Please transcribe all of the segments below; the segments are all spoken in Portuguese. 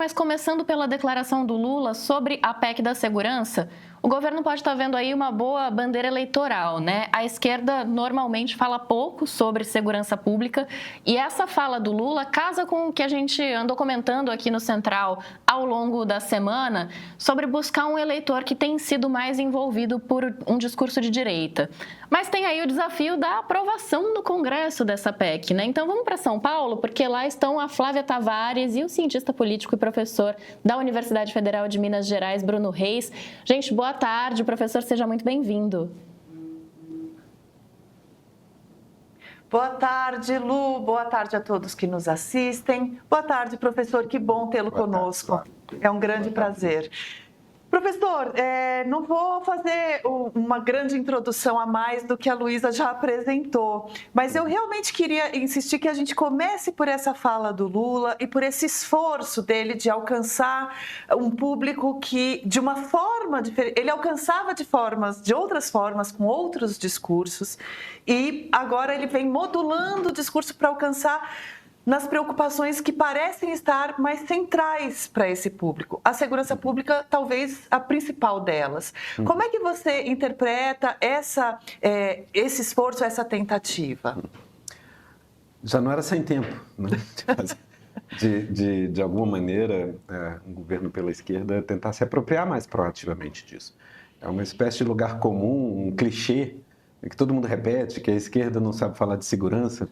mas começando pela declaração do Lula sobre a PEC da segurança, o governo pode estar vendo aí uma boa bandeira eleitoral, né? A esquerda normalmente fala pouco sobre segurança pública e essa fala do Lula casa com o que a gente andou comentando aqui no Central ao longo da semana sobre buscar um eleitor que tem sido mais envolvido por um discurso de direita. Mas tem aí o desafio da aprovação no Congresso dessa PEC, né? Então vamos para São Paulo, porque lá estão a Flávia Tavares e o cientista político e professor da Universidade Federal de Minas Gerais, Bruno Reis. Gente, boa tarde, professor, seja muito bem-vindo. Boa tarde, Lu. Boa tarde a todos que nos assistem. Boa tarde, professor. Que bom tê-lo conosco. É um grande prazer. Professor, não vou fazer uma grande introdução a mais do que a Luísa já apresentou, mas eu realmente queria insistir que a gente comece por essa fala do Lula e por esse esforço dele de alcançar um público que, de uma forma diferente, ele alcançava de outras formas, com outros discursos, e agora ele vem modulando o discurso para alcançar nas preocupações que parecem estar mais centrais para esse público. A segurança pública, talvez a principal delas. Como é que você interpreta esse esforço, essa tentativa? Já não era sem tempo, né? De alguma maneira, um governo pela esquerda tentar se apropriar mais proativamente disso. É uma espécie de lugar comum, um clichê, que todo mundo repete, que a esquerda não sabe falar de segurança.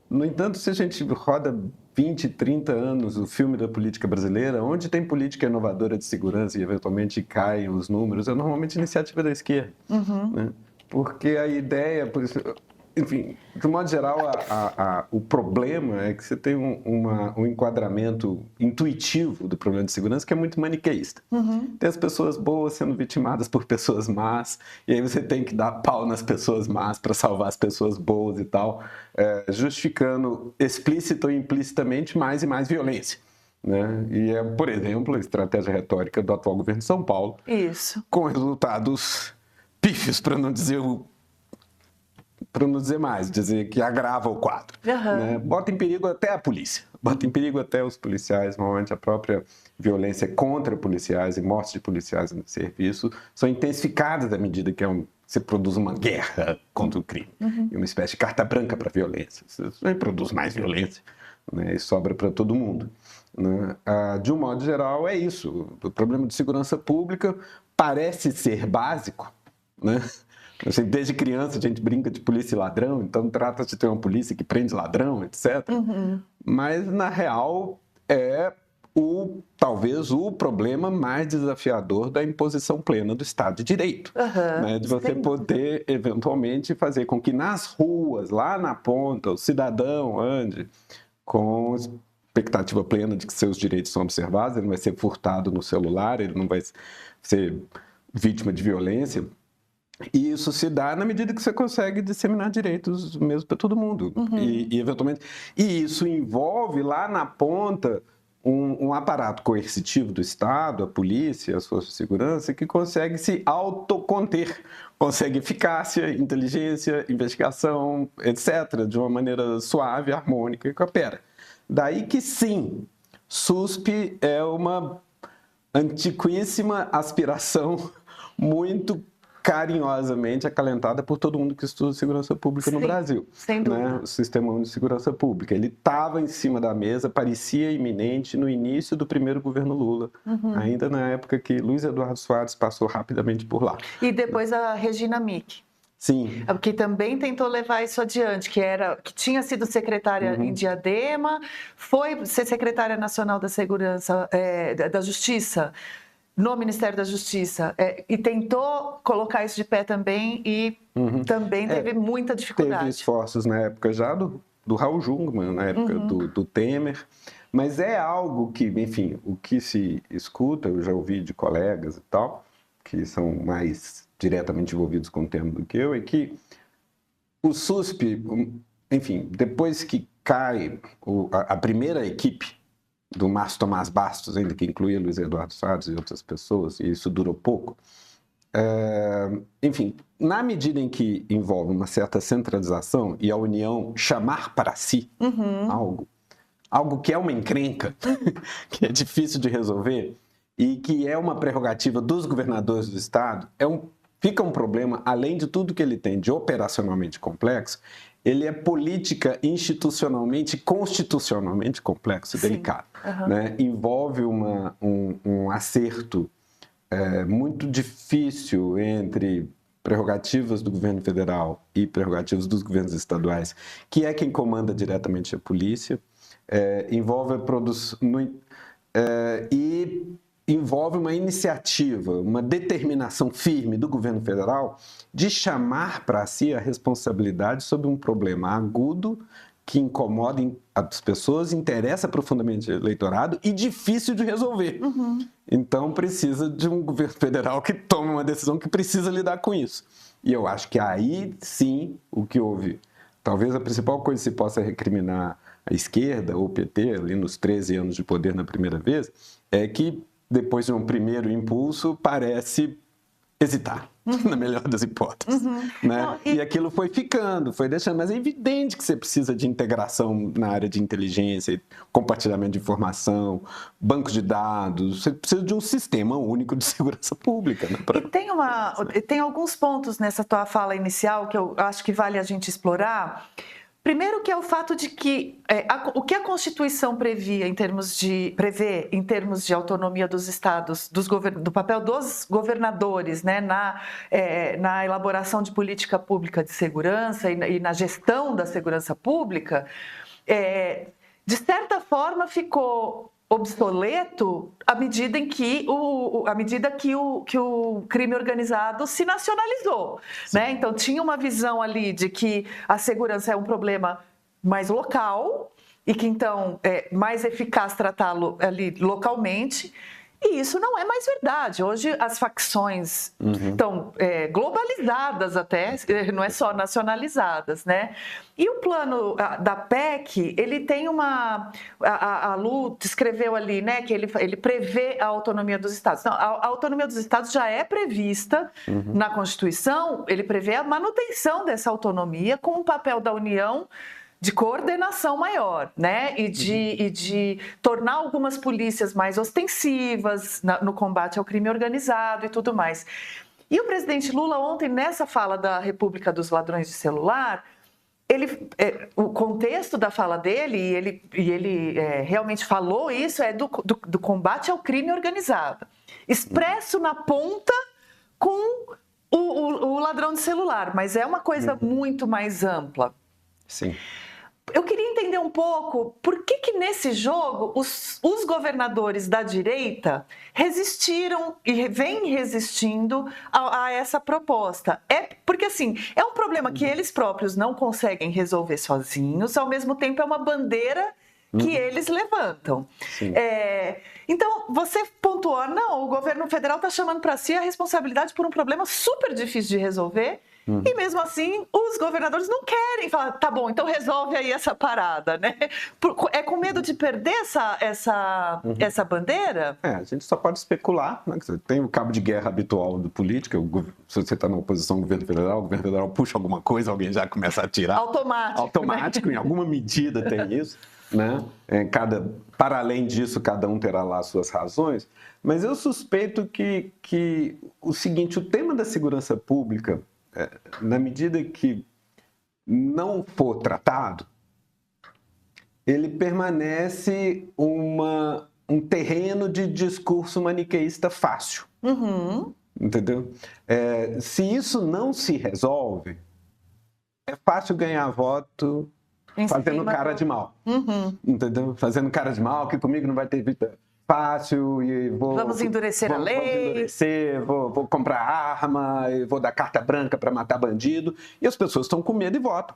No entanto, se a gente roda 20, 30 anos o filme da política brasileira, onde tem política inovadora de segurança e eventualmente caem os números, é normalmente iniciativa da esquerda. Né? Porque a ideia, enfim, de um modo geral, o problema é que você tem um enquadramento intuitivo do problema de segurança que é muito maniqueísta. Tem as pessoas boas sendo vitimadas por pessoas más, e aí você tem que dar pau nas pessoas más para salvar as pessoas boas e tal, justificando explícita ou implicitamente mais e mais violência. Né? E é, por exemplo, a estratégia retórica do atual governo de São Paulo, com resultados pífios, para não dizer mais, dizer que agrava o quadro. Né? Bota em perigo até a polícia, bota em perigo até os policiais. Normalmente a própria violência contra policiais e mortes de policiais no serviço são intensificadas à medida que se produz uma guerra contra o crime. E uma espécie de carta branca para a violência. Você produz mais violência, né? E sobra para todo mundo. Né? De um modo geral, é isso. O problema de segurança pública parece ser básico, né? Assim, desde criança a gente brinca de polícia e ladrão, então trata-se de ter uma polícia que prende ladrão, etc. Mas, na real, é talvez o problema mais desafiador da imposição plena do Estado de Direito. Né? De você poder, eventualmente, fazer com que nas ruas, lá na ponta, o cidadão ande com expectativa plena de que seus direitos são observados, ele não vai ser furtado no celular, ele não vai ser vítima de violência. E isso se dá na medida que você consegue disseminar direitos mesmo para todo mundo. E eventualmente, isso envolve lá na ponta um aparato coercitivo do Estado, a polícia, as forças de segurança, que consegue se autoconter, consegue eficácia, inteligência, investigação, etc., de uma maneira suave, harmônica e coopera. Daí que sim, SUSP é uma antiquíssima aspiração muito carinhosamente acalentada por todo mundo que estuda segurança pública no Brasil. Sem dúvida. Né? O Sistema Único de Segurança Pública. Ele estava em cima da mesa, parecia iminente no início do primeiro governo Lula, ainda na época que Luiz Eduardo Soares passou rapidamente por lá. E depois a Regina Mick. Sim. Que também tentou levar isso adiante, que tinha sido secretária em Diadema, foi ser secretária nacional da Segurança, da Justiça, no Ministério da Justiça, e tentou colocar isso de pé também e também teve muita dificuldade. Teve esforços na época já do Raul Jungmann, na época do Temer, mas é algo que, enfim, o que se escuta, eu já ouvi de colegas e tal, que são mais diretamente envolvidos com o tema do que eu, é que o SUSP, enfim, depois que cai a primeira equipe do Márcio Tomás Bastos, ainda que incluía Luiz Eduardo Soares e outras pessoas, e isso durou pouco. Enfim, na medida em que envolve uma certa centralização e a União chamar para si algo, algo que é uma encrenca, que é difícil de resolver e que é uma prerrogativa dos governadores do estado, fica um problema, além de tudo que ele tem de operacionalmente complexo, ele é política, institucionalmente, constitucionalmente complexo e delicado. Né? Envolve um acerto muito difícil entre prerrogativas do governo federal e prerrogativas dos governos estaduais, que é quem comanda diretamente a polícia, envolve a produção... envolve uma iniciativa, uma determinação firme do governo federal de chamar para si a responsabilidade sobre um problema agudo que incomoda as pessoas, interessa profundamente o eleitorado e difícil de resolver. Então, precisa de um governo federal que tome uma decisão que precisa lidar com isso. E eu acho que aí, sim, o que houve, talvez a principal coisa que se possa recriminar a esquerda ou o PT, ali nos 13 anos de poder na primeira vez, é que depois de um primeiro impulso, parece hesitar, na melhor das hipóteses. Né? Não, e aquilo foi ficando, foi deixando. Mas é evidente que você precisa de integração na área de inteligência, compartilhamento de informação, bancos de dados. Você precisa de um sistema único de segurança pública. Né? E tem alguns pontos nessa tua fala inicial que eu acho que vale a gente explorar. Primeiro que é o fato de que o que a Constituição prevê em termos de autonomia dos estados, do papel dos governadores, né, na elaboração de política pública de segurança e na gestão da segurança pública, de certa forma ficou obsoleto à medida em que o crime organizado se nacionalizou, né? Então tinha uma visão ali de que a segurança é um problema mais local e que então é mais eficaz tratá-lo ali localmente. E isso não é mais verdade. Hoje as facções estão globalizadas até, não é só nacionalizadas, né? E o plano da PEC, ele tem a Lu descreveu ali, né, que ele prevê a autonomia dos estados. Não, a autonomia dos estados já é prevista na Constituição, ele prevê a manutenção dessa autonomia com o papel da União de coordenação maior, né? E de tornar algumas polícias mais ostensivas no combate ao crime organizado e tudo mais. E o presidente Lula ontem, nessa fala da República dos Ladrões de Celular, o contexto da fala dele, e ele realmente falou isso, é do combate ao crime organizado, expresso na ponta com o ladrão de celular, mas é uma coisa muito mais ampla. Sim. Eu queria entender um pouco por que nesse jogo os governadores da direita resistiram e vêm resistindo a essa proposta. Porque, assim, é um problema que eles próprios não conseguem resolver sozinhos, ao mesmo tempo é uma bandeira que eles levantam. Então, você pontuou, não, o governo federal está chamando para si a responsabilidade por um problema super difícil de resolver. E mesmo assim, os governadores não querem falar, tá bom, então resolve aí essa parada, né? É com medo de perder essa bandeira? A gente só pode especular, né? Tem o cabo de guerra habitual do político, se você está na oposição ao governo federal puxa alguma coisa, alguém já começa a atirar. Automático, né? Em alguma medida tem isso, né? Para além disso, cada um terá lá as suas razões, mas eu suspeito que o seguinte, o tema da segurança pública, na medida que não for tratado, ele permanece um terreno de discurso maniqueísta fácil. Entendeu? Se isso não se resolve, é fácil ganhar voto fazendo cara de mal. Entendeu? Fazendo cara de mal, que comigo não vai ter vida fácil e vamos endurecer a lei. Vou comprar arma, vou dar carta branca para matar bandido. E as pessoas estão com medo e votam.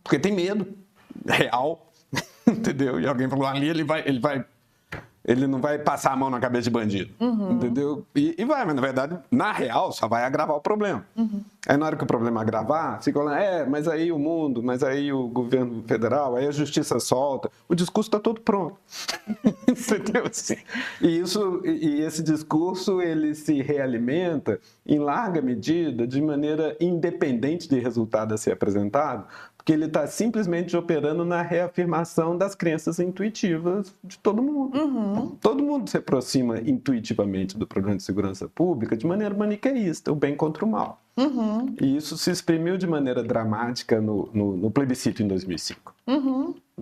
Porque tem medo real, entendeu? E alguém falou, ali ele não vai passar a mão na cabeça de bandido, entendeu? E vai, mas na verdade, na real, só vai agravar o problema. Aí na hora que o problema agravar, fica lá, mas aí o mundo, mas aí o governo federal, aí a justiça solta, o discurso está todo pronto, entendeu? Assim, e esse discurso, ele se realimenta em larga medida, de maneira independente de resultado a ser apresentado, porque ele está simplesmente operando na reafirmação das crenças intuitivas de todo mundo. Todo mundo se aproxima intuitivamente do problema de segurança pública de maneira maniqueísta, o bem contra o mal. E isso se exprimiu de maneira dramática no plebiscito em 2005.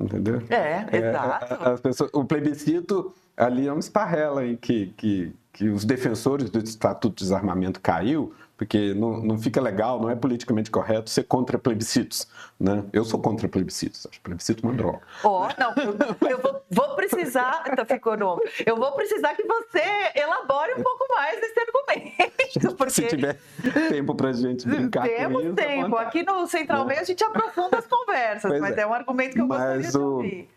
Entendeu? Exato. O plebiscito ali é uma esparrela em que os defensores do Estatuto de Desarmamento caiu, porque não fica legal, não é politicamente correto ser contra plebiscitos, né? Eu sou contra plebiscitos, acho plebiscito uma droga. Eu vou precisar, ficou novo. Eu vou precisar que você elabore um pouco mais esse argumento. Porque se tiver tempo pra gente brincar com isso. Temos tempo. Aqui no Central Meio a gente aprofunda as conversas, mas é um argumento que eu gostaria de ouvir.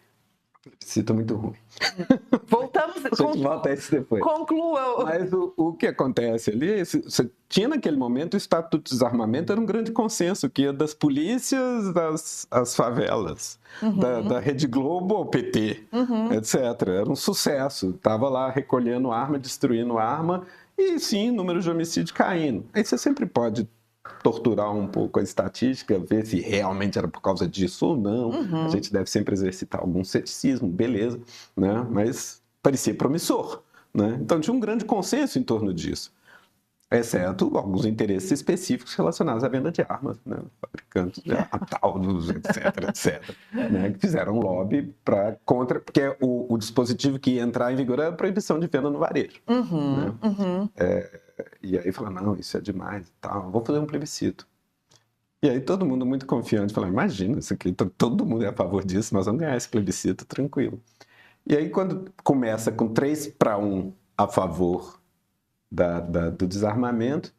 Plebiscito é muito ruim. Voltamos. A gente volta a isso depois. Conclua. Mas o que acontece ali, você tinha naquele momento o Estatuto de Desarmamento, era um grande consenso, que ia das polícias às favelas, da Rede Globo ao PT, etc. Era um sucesso. Estava lá recolhendo arma, destruindo arma, e sim, número de homicídio caindo. Aí você sempre pode torturar um pouco a estatística, ver se realmente era por causa disso ou não. A gente deve sempre exercitar algum ceticismo, beleza, né? Mas parecia promissor, né? Então tinha um grande consenso em torno disso, exceto alguns interesses específicos relacionados à venda de armas, né? Fabricantes de Taudos, etc, né? Que fizeram lobby contra, porque o dispositivo que ia entrar em vigor era a proibição de venda no varejo. Né? E aí falaram, não, isso é demais e tal, vou fazer um plebiscito. E aí todo mundo muito confiante, falou, imagina, isso aqui, todo mundo é a favor disso, nós vamos ganhar esse plebiscito tranquilo. E aí quando começa com 3-1 a favor do desarmamento,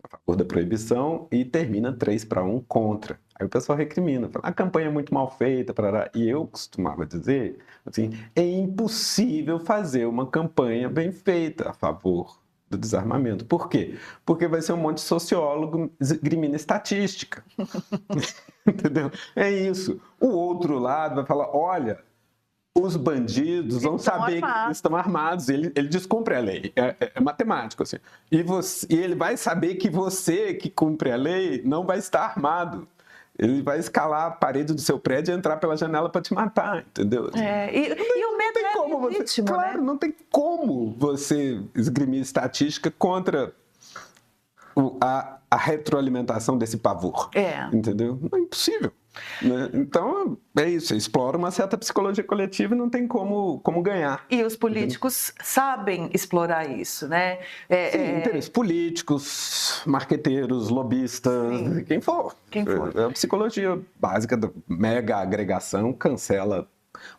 a favor da proibição, e termina 3-1 contra. Aí o pessoal recrimina, fala, a campanha é muito mal feita, parará. E eu costumava dizer, assim, é impossível fazer uma campanha bem feita a favor do desarmamento. Por quê? Porque vai ser um monte de sociólogo esgrimindo estatística. Entendeu? É isso. O outro lado vai falar, olha, os bandidos vão saber que estão armados. Ele descumpre a lei. É matemático, assim. E ele vai saber que você que cumpre a lei não vai estar armado. Ele vai escalar a parede do seu prédio e entrar pela janela para te matar, entendeu? E o medo é legítimo, claro, não tem como você esgrimir estatística contra a retroalimentação desse pavor. Entendeu? Não é impossível. Né? Então, é isso. Explora uma certa psicologia coletiva e não tem como ganhar. E os políticos sabem explorar isso, né? Sim, interesses políticos, marqueteiros, lobistas, quem for. É a psicologia básica da mega agregação, cancela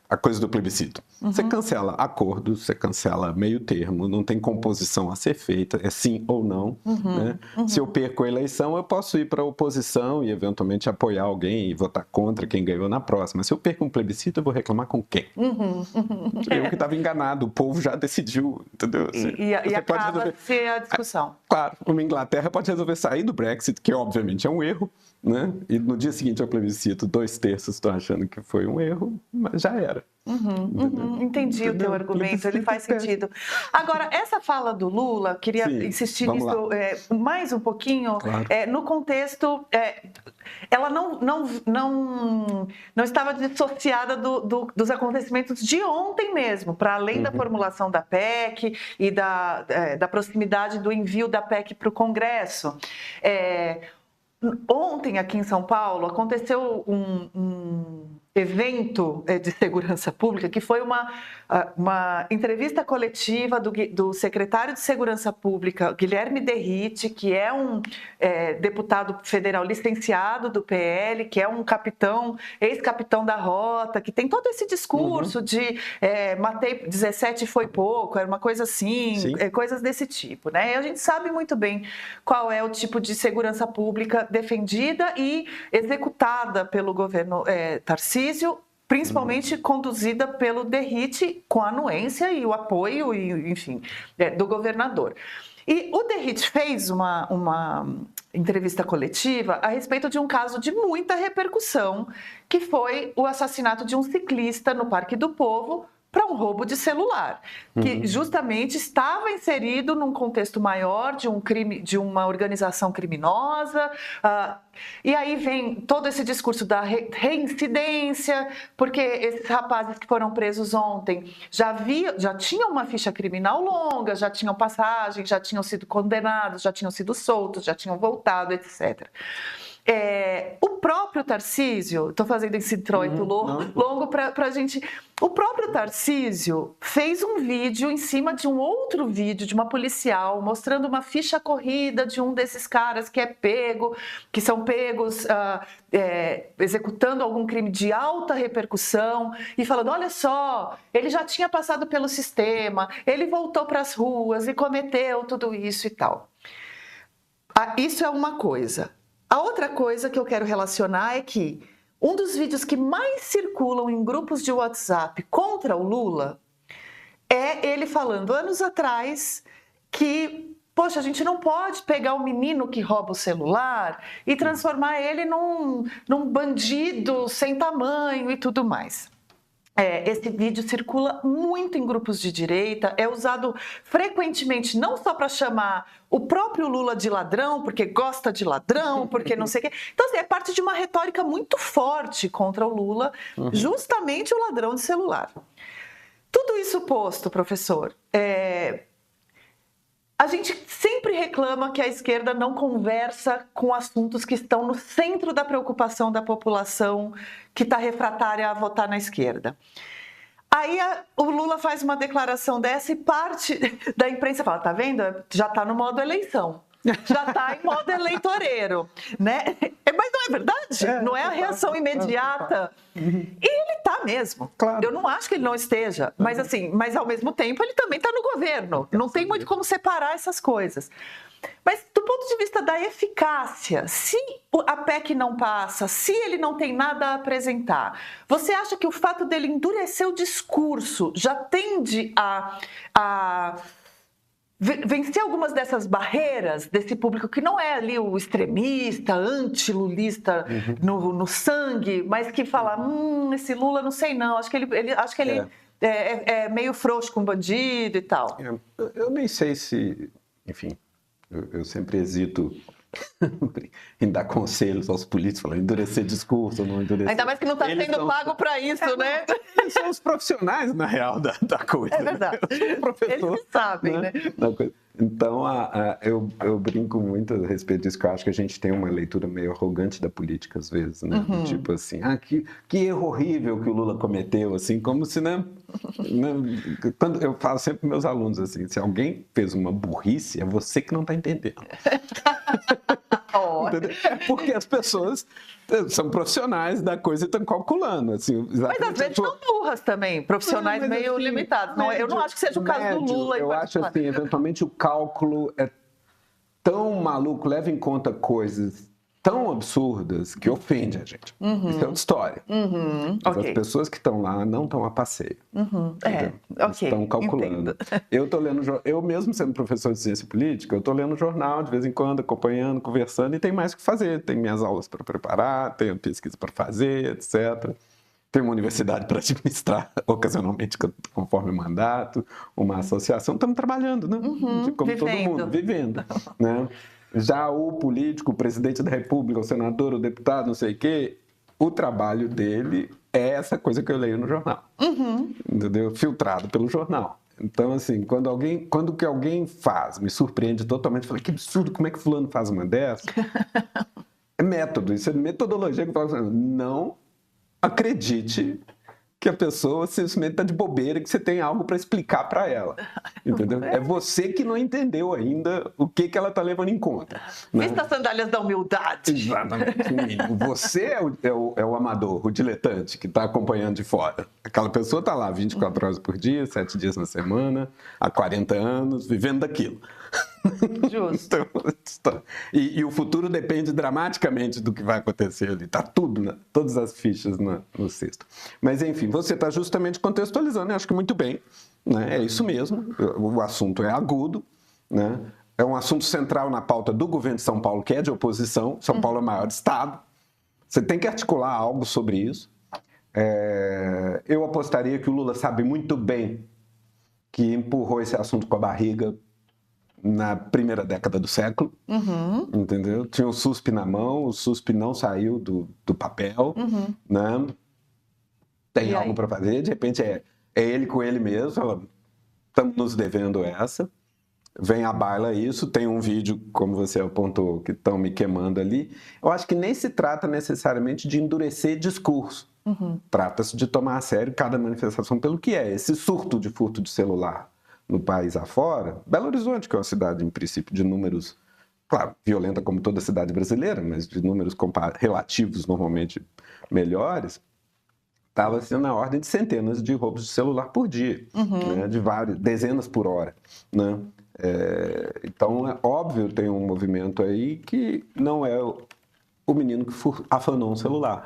a coisa do plebiscito. Você cancela acordos, você cancela meio termo, não tem composição a ser feita, é sim ou não. Né? Se eu perco a eleição, eu posso ir para a oposição e eventualmente apoiar alguém e votar contra quem ganhou na próxima. Se eu perco um plebiscito, eu vou reclamar com quem? Eu que estava enganado, o povo já decidiu, entendeu? E acaba-se a discussão. Claro, uma Inglaterra pode resolver sair do Brexit, que obviamente é um erro, né? E no dia seguinte ao plebiscito, 2/3 estão achando que foi um erro, mas já era. Entendi o teu argumento, ele faz sentido. Agora, essa fala do Lula, queria insistir nisso mais um pouquinho, no contexto, ela não estava dissociada dos acontecimentos de ontem mesmo, para além da formulação da PEC e da proximidade do envio da PEC para o Congresso. Ontem, aqui em São Paulo, aconteceu um evento de segurança pública, que foi uma entrevista coletiva do secretário de Segurança Pública, Guilherme Derrite, que é um deputado federal licenciado do PL, que é um capitão, ex-capitão da rota, que tem todo esse discurso de matei 17 foi pouco, era uma coisa assim, coisas desse tipo, né? E a gente sabe muito bem qual é o tipo de segurança pública defendida e executada pelo governo Tarcísio, principalmente conduzida pelo Derrite, com a anuência e o apoio, enfim, do governador. E o Derrite fez uma entrevista coletiva a respeito de um caso de muita repercussão, que foi o assassinato de um ciclista no Parque do Povo para um roubo de celular, que justamente estava inserido num contexto maior de um crime, de uma organização criminosa. E aí vem todo esse discurso da reincidência, porque esses rapazes que foram presos ontem já tinham uma ficha criminal longa, já tinham passagem, já tinham sido condenados, já tinham sido soltos, já tinham voltado, etc. O próprio Tarcísio, estou fazendo esse introito longo para a gente... O próprio Tarcísio fez um vídeo em cima de um outro vídeo de uma policial mostrando uma ficha corrida de um desses caras que são pegos executando algum crime de alta repercussão e falando, olha só, ele já tinha passado pelo sistema, ele voltou para as ruas e cometeu tudo isso e tal. Isso é uma coisa. A outra coisa que eu quero relacionar é que um dos vídeos que mais circulam em grupos de WhatsApp contra o Lula é ele falando anos atrás que, poxa, a gente não pode pegar o menino que rouba o celular e transformar ele num bandido sem tamanho e tudo mais. Esse vídeo circula muito em grupos de direita, é usado frequentemente não só para chamar o próprio Lula de ladrão, porque gosta de ladrão, porque não sei o quê. Então, assim, é parte de uma retórica muito forte contra o Lula, justamente o ladrão de celular. Tudo isso posto, professor, a gente sempre reclama que a esquerda não conversa com assuntos que estão no centro da preocupação da população que está refratária a votar na esquerda. Aí o Lula faz uma declaração dessa e parte da imprensa fala, tá vendo? Já está no modo eleição. Já está em modo eleitoreiro, né? Mas não é verdade? Não é a reação imediata. E ele está mesmo. Claro. Eu não acho que ele não esteja, mas assim, mas ao mesmo tempo ele também está no governo. Não tem muito como separar essas coisas. Mas do ponto de vista da eficácia, se a PEC não passa, se ele não tem nada a apresentar, você acha que o fato dele endurecer o discurso já tende a vencer algumas dessas barreiras desse público que não é ali o extremista, anti-lulista no sangue, mas que fala, esse Lula não sei não, acho que ele é meio frouxo com bandido e tal. Eu nem sei se, enfim, eu sempre hesito em dar conselhos aos políticos, falando endurecer discurso ou não endurecer. Ainda mais que não está sendo pago para isso, né? Eles são os profissionais, na real, da coisa. É verdade. Eles sabem, né? Então, eu brinco muito a respeito disso, que eu acho que a gente tem uma leitura meio arrogante da política, às vezes, né? Tipo assim, que erro horrível que o Lula cometeu, assim, como se, né? Quando eu falo sempre para meus alunos, assim, se alguém fez uma burrice, é você que não está entendendo. Porque as pessoas são profissionais da coisa e estão calculando. Assim, mas às vezes são burras também, profissionais meio assim, limitados. Eu não acho que seja o caso do Lula. Eu acho assim, eventualmente o cálculo é tão maluco, leva em conta coisas tão absurdas que ofende a gente. Isso é outra história. Mas as pessoas que estão lá não estão a passeio. Estão calculando. Entendo. Eu mesmo sendo professor de ciência política, eu estou lendo jornal de vez em quando, acompanhando, conversando, e tem mais o que fazer. Tem minhas aulas para preparar, tenho pesquisa para fazer, etc. Tem uma universidade para administrar, ocasionalmente, conforme o mandato, uma associação. Estamos trabalhando, né? Como todo mundo, vivendo. Né? Já o político, o presidente da República, o senador, o deputado, não sei o quê, o trabalho dele é essa coisa que eu leio no jornal. Entendeu? Filtrado pelo jornal. Então, assim, quando o que alguém faz me surpreende totalmente, eu falei, que absurdo, como é que fulano faz uma dessa? É método, isso é metodologia que eu falo assim, não acredite que a pessoa simplesmente está de bobeira, que você tem algo para explicar para ela, entendeu? É você que não entendeu ainda o que ela está levando em conta. Vista as sandálias da humildade. Exatamente. Você é o amador, o diletante que está acompanhando de fora. Aquela pessoa está lá 24 horas por dia, 7 dias na semana, há 40 anos, vivendo daquilo. Justo. Então, e o futuro depende dramaticamente do que vai acontecer ali. Está tudo, né? Todas as fichas no cesto. Mas, enfim, você está justamente contextualizando, eu acho que muito bem. Né? É isso mesmo, o assunto é agudo, né? É um assunto central na pauta do governo de São Paulo, que é de oposição. São Paulo é o maior estado. Você tem que articular algo sobre isso. Eu apostaria que o Lula sabe muito bem que empurrou esse assunto com a barriga na primeira década do século, entendeu? Tinha o SUSP na mão, o SUSP não saiu do papel, né? Tem algo para fazer, de repente é ele com ele mesmo, estamos nos devendo essa. Vem à baila isso, tem um vídeo, como você apontou, que estão me queimando ali. Eu acho que nem se trata necessariamente de endurecer discurso. Trata-se de tomar a sério cada manifestação pelo que é. Esse surto de furto de celular no país afora, Belo Horizonte, que é uma cidade, em princípio, de números, claro, violenta como toda cidade brasileira, mas de números relativos normalmente melhores, estava assim, na ordem de centenas de roubos de celular por dia, né, de dezenas por hora, né? Então, é óbvio, tem um movimento aí que não é o menino que afanou um celular.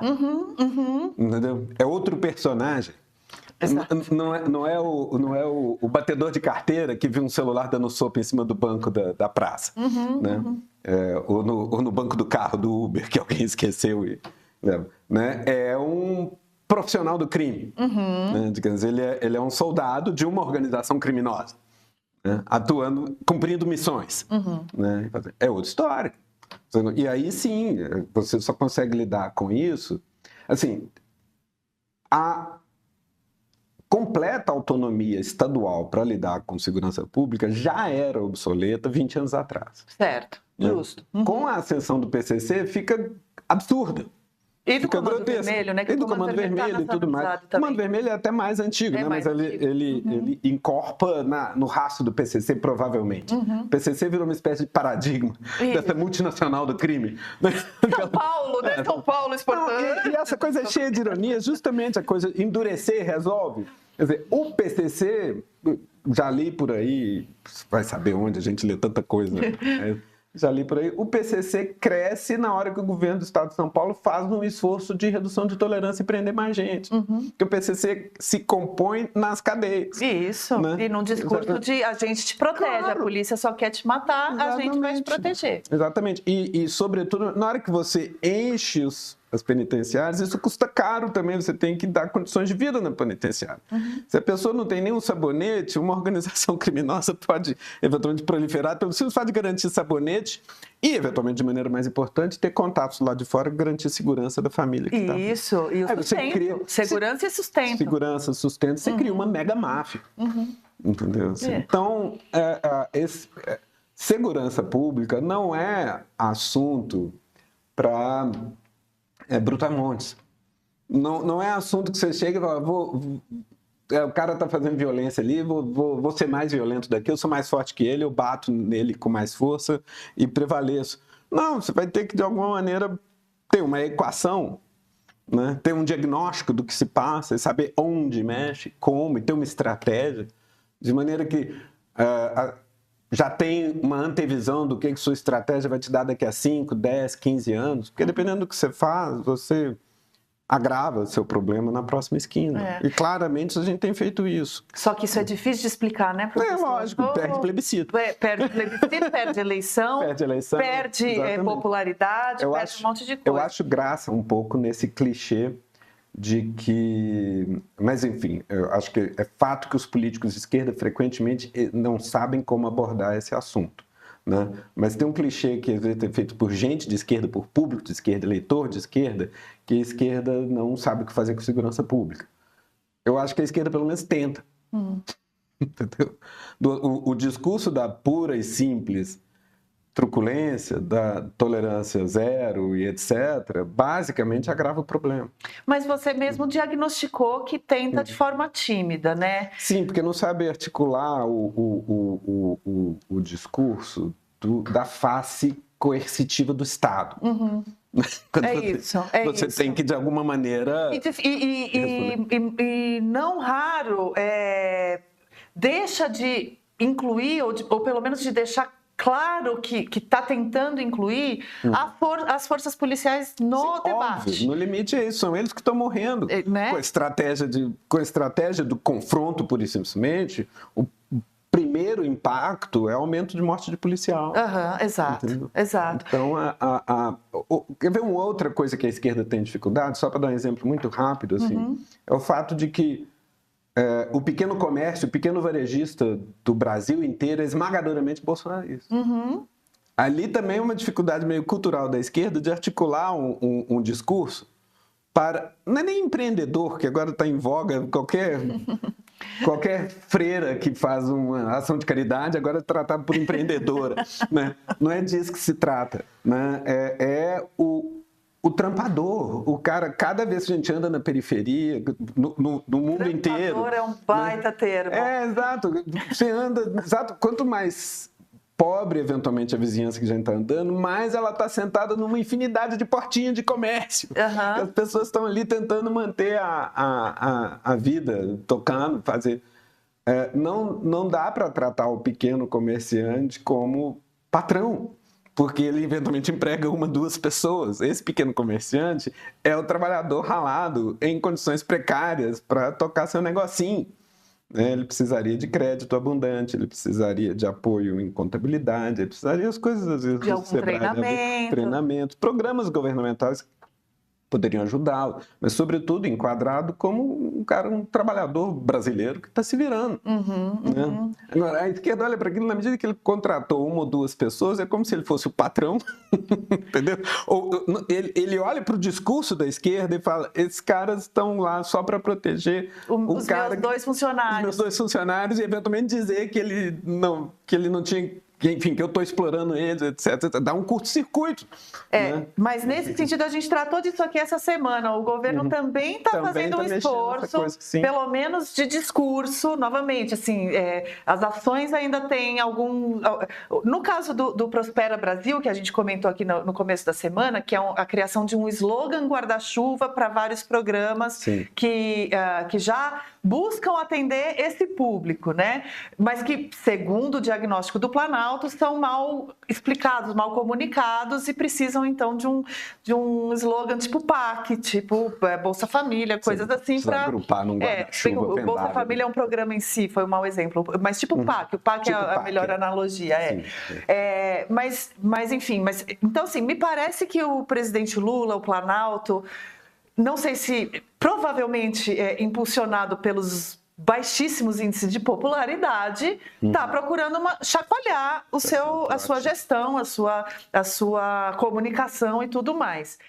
Entendeu? É outro personagem. Não é o batedor de carteira que viu um celular dando sopa em cima do banco da praça. Né? Ou no banco do carro do Uber, que alguém esqueceu. Né? É um profissional do crime. Né? Quer dizer, ele é um soldado de uma organização criminosa. Né? Atuando, cumprindo missões. Né? É outra história. E aí sim, você só consegue lidar com isso. Assim, a completa autonomia estadual para lidar com segurança pública já era obsoleta 20 anos atrás. Certo, justo. Com a ascensão do PCC fica absurda. E do Comando Vermelho, né? E do Comando Vermelho e tudo mais. O Comando Vermelho é até mais antigo, né? Mas ele incorpora no rastro do PCC, provavelmente. O PCC virou uma espécie de paradigma dessa multinacional do crime. São Paulo, né? São Paulo exportando. E essa coisa é cheia de ironia, justamente a coisa endurecer resolve. Quer dizer, o PCC, já li por aí, vai saber onde a gente lê tanta coisa, né? Já li por aí, o PCC cresce na hora que o governo do estado de São Paulo faz um esforço de redução de tolerância e prender mais gente. Porque o PCC se compõe nas cadeias. Isso, né? E num discurso de a gente te protege, claro. A polícia só quer te matar, exatamente. A gente vai te proteger. Exatamente. E sobretudo, na hora que você enche as penitenciárias, isso custa caro também, você tem que dar condições de vida na penitenciária. Se a pessoa não tem nenhum sabonete, uma organização criminosa pode eventualmente proliferar, então você faz de garantir sabonete e, eventualmente, de maneira mais importante, ter contatos lá de fora, garantir segurança da família. Que isso, e o sustento, segurança e sustento. Segurança, sustento, você cria uma mega máfia. Entendeu? Então, segurança pública não é assunto para brutamontes. Não é assunto que você chega e fala, o cara está fazendo violência ali, vou ser mais violento daqui, eu sou mais forte que ele, eu bato nele com mais força e prevaleço. Não, você vai ter que, de alguma maneira, ter uma equação, né? Ter um diagnóstico do que se passa, e saber onde mexe, como, e ter uma estratégia, de maneira que já tem uma antevisão do que sua estratégia vai te dar daqui a 5, 10, 15 anos, porque dependendo do que você faz, você agrava seu problema na próxima esquina. E claramente a gente tem feito isso. Só que isso é difícil de explicar, né, professor? Lógico, perde plebiscito. Perde plebiscito, perde eleição, perde popularidade, perde um monte de coisa. Eu acho graça um pouco nesse clichê de que... Mas, enfim, eu acho que é fato que os políticos de esquerda frequentemente não sabem como abordar esse assunto. Né? Mas tem um clichê que às vezes é feito por gente de esquerda, por público de esquerda, eleitor de esquerda, que a esquerda não sabe o que fazer com segurança pública. Eu acho que a esquerda pelo menos tenta. Entendeu? O discurso da pura e simples truculência, da tolerância zero e etc., basicamente agrava o problema. Mas você mesmo diagnosticou que tenta de forma tímida, né? Sim, porque não sabe articular o discurso da face coercitiva do Estado. Você tem que, de alguma maneira... E não raro deixa de incluir, ou pelo menos de deixar claro que está tentando incluir as forças policiais no debate. Óbvio, no limite é isso, são eles que estão morrendo. Né? Com a estratégia do confronto, pura e simplesmente, o primeiro impacto é o aumento de morte de policial. Exato. Então, Quer ver uma outra coisa que a esquerda tem dificuldade? Só para dar um exemplo muito rápido, assim, é o fato de que o pequeno comércio, o pequeno varejista do Brasil inteiro é esmagadoramente bolsonarista. Ali também é uma dificuldade meio cultural da esquerda de articular um discurso para... Não é nem empreendedor, que agora está em voga, qualquer freira que faz uma ação de caridade agora é tratada por empreendedora. Né? Não é disso que se trata. Né? O trampador, o cara, cada vez que a gente anda na periferia, no mundo inteiro... Trampador é um baita termo. Exato. Você anda... Exato. Quanto mais pobre, eventualmente, a vizinhança que já está andando, mais ela está sentada numa infinidade de portinhas de comércio. As pessoas estão ali tentando manter a vida, tocando, fazer... não dá para tratar o pequeno comerciante como patrão, porque ele eventualmente emprega 1, 2 pessoas. Esse pequeno comerciante é o trabalhador ralado em condições precárias para tocar seu negocinho. Ele precisaria de crédito abundante, ele precisaria de apoio em contabilidade, ele precisaria das coisas, às vezes, de algum treinamento, programas governamentais poderiam ajudá-lo, mas, sobretudo, enquadrado como um trabalhador brasileiro que está se virando. Né? Agora, a esquerda olha para aquilo, na medida que ele contratou 1 ou 2 pessoas, é como se ele fosse o patrão, entendeu? Ou ele olha para o discurso da esquerda e fala, esses caras estão lá só para proteger os meus 2 funcionários. Os meus 2 funcionários e, eventualmente, dizer que ele não tinha... Enfim, que eu estou explorando eles, etc. Dá um curto-circuito. Né? Mas nesse sentido, a gente tratou disso aqui essa semana. O governo também está fazendo um esforço, pelo menos de discurso, novamente. Assim, as ações ainda têm algum... No caso do Prospera Brasil, que a gente comentou aqui no começo da semana, que é a criação de um slogan guarda-chuva para vários programas que já buscam atender esse público, né? Mas que, segundo o diagnóstico do Planalto, são mal explicados, mal comunicados e precisam, então, de um slogan tipo PAC, tipo Bolsa Família, coisas assim para agrupar num guarda-chuva o Bolsa Família é um programa em si, foi um mau exemplo, mas tipo PAC, o PAC tipo é a melhor analogia. Mas enfim, então, assim, me parece que o presidente Lula, o Planalto, não sei se provavelmente impulsionado pelos baixíssimos índices de popularidade, está procurando chacoalhar a sua gestão, a sua comunicação e tudo mais.